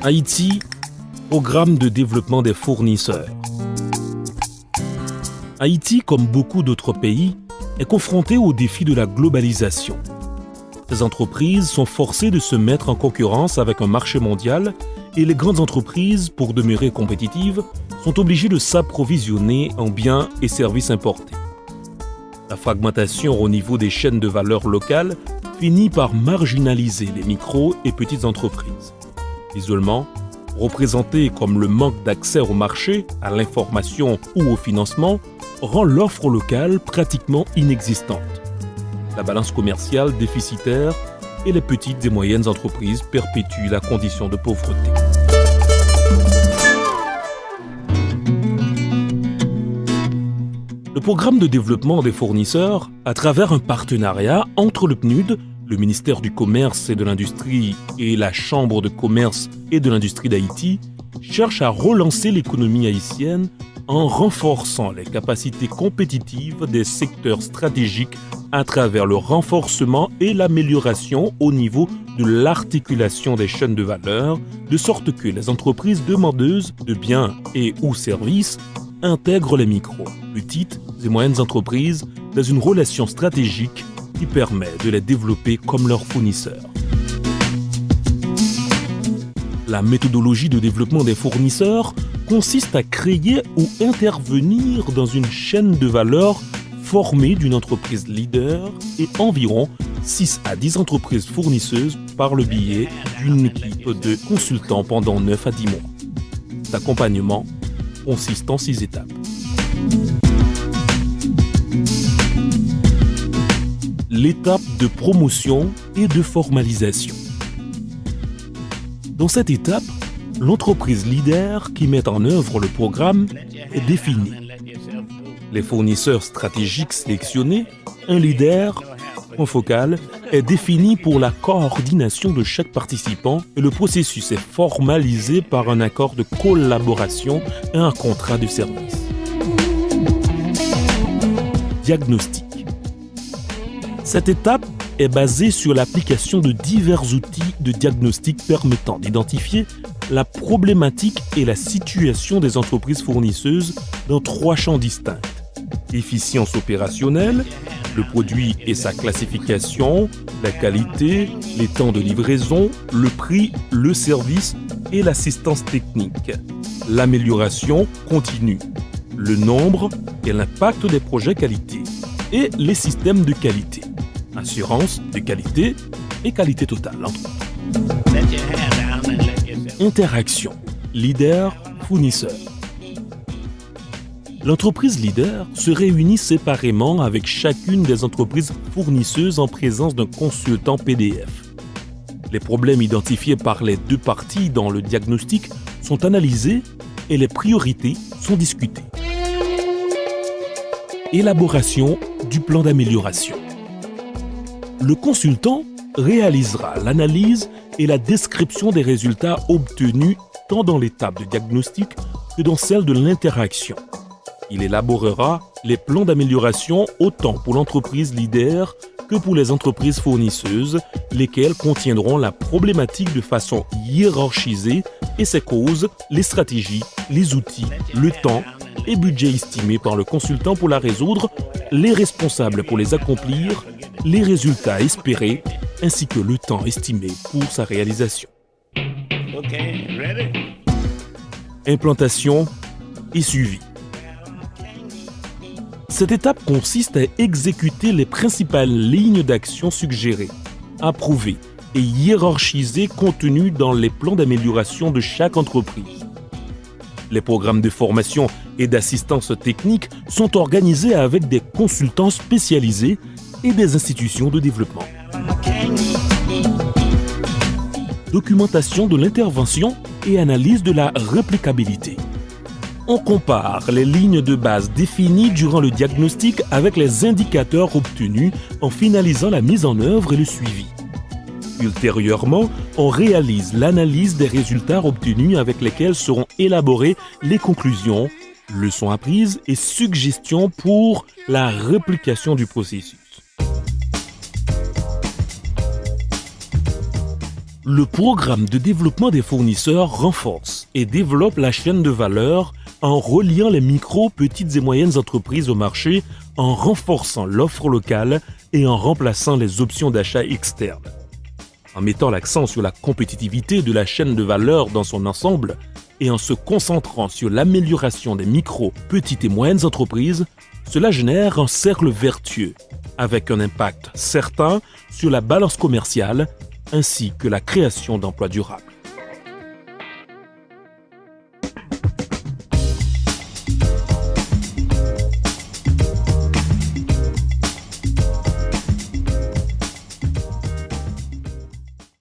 Haïti, programme de développement des fournisseurs. Haïti, comme beaucoup d'autres pays, est confronté au défi de la globalisation. Les entreprises sont forcées de se mettre en concurrence avec un marché mondial et les grandes entreprises, pour demeurer compétitives, sont obligées de s'approvisionner en biens et services importés. La fragmentation au niveau des chaînes de valeur locales finit par marginaliser les micro et petites entreprises. L'isolement, représenté comme le manque d'accès au marché, à l'information ou au financement, rend l'offre locale pratiquement inexistante. La balance commerciale déficitaire et les petites et moyennes entreprises perpétuent la condition de pauvreté. Le programme de développement des fournisseurs, à travers un partenariat entre le PNUD, le ministère du Commerce et de l'Industrie et la Chambre de commerce et de l'Industrie d'Haïti, cherche à relancer l'économie haïtienne en renforçant les capacités compétitives des secteurs stratégiques à travers le renforcement et l'amélioration au niveau de l'articulation des chaînes de valeur, de sorte que les entreprises demandeuses de biens et ou services intègrent les micro, petites et moyennes entreprises dans une relation stratégique qui permet de les développer comme leurs fournisseurs. La méthodologie de développement des fournisseurs consiste à créer ou intervenir dans une chaîne de valeur formée d'une entreprise leader et environ 6 à 10 entreprises fournisseuses par le biais d'une équipe de consultants pendant 9 à 10 mois. L'accompagnement consiste en 6 étapes. L'étape de promotion et de formalisation. Dans cette étape, l'entreprise leader qui met en œuvre le programme est définie. Les fournisseurs stratégiques sélectionnés, un leader, point focal, est défini pour la coordination de chaque participant et le processus est formalisé par un accord de collaboration et un contrat de service. Diagnostic. Cette étape est basée sur l'application de divers outils de diagnostic permettant d'identifier la problématique et la situation des entreprises fournisseuses dans 3 champs distincts. Efficience opérationnelle, le produit et sa classification, la qualité, les temps de livraison, le prix, le service et l'assistance technique. L'amélioration continue, le nombre et l'impact des projets qualité et les systèmes de qualité. Assurance de qualité et qualité totale, entre autres. Interaction, leader-fournisseur. L'entreprise leader se réunit séparément avec chacune des entreprises fournisseuses en présence d'un consultant PDF. Les problèmes identifiés par les 2 parties dans le diagnostic sont analysés et les priorités sont discutées. Élaboration du plan d'amélioration. Le consultant réalisera l'analyse et la description des résultats obtenus tant dans l'étape de diagnostic que dans celle de l'interaction. Il élaborera les plans d'amélioration autant pour l'entreprise leader que pour les entreprises fournisseuses, lesquelles contiendront la problématique de façon hiérarchisée et ses causes, les stratégies, les outils, le temps et budget estimé par le consultant pour la résoudre, les responsables pour les accomplir, les résultats espérés ainsi que le temps estimé pour sa réalisation. Implantation et suivi. Cette étape consiste à exécuter les principales lignes d'action suggérées, approuvées et hiérarchisées contenues dans les plans d'amélioration de chaque entreprise. Les programmes de formation et d'assistance technique sont organisés avec des consultants spécialisés et des institutions de développement. Documentation de l'intervention et analyse de la réplicabilité. On compare les lignes de base définies durant le diagnostic avec les indicateurs obtenus en finalisant la mise en œuvre et le suivi. Ultérieurement, on réalise l'analyse des résultats obtenus avec lesquels seront élaborées les conclusions, leçons apprises et suggestions pour la réplication du processus. Le programme de développement des fournisseurs renforce et développe la chaîne de valeur en reliant les micro, petites et moyennes entreprises au marché, en renforçant l'offre locale et en remplaçant les options d'achat externes. En mettant l'accent sur la compétitivité de la chaîne de valeur dans son ensemble et en se concentrant sur l'amélioration des micro, petites et moyennes entreprises, cela génère un cercle vertueux avec un impact certain sur la balance commerciale ainsi que la création d'emplois durables.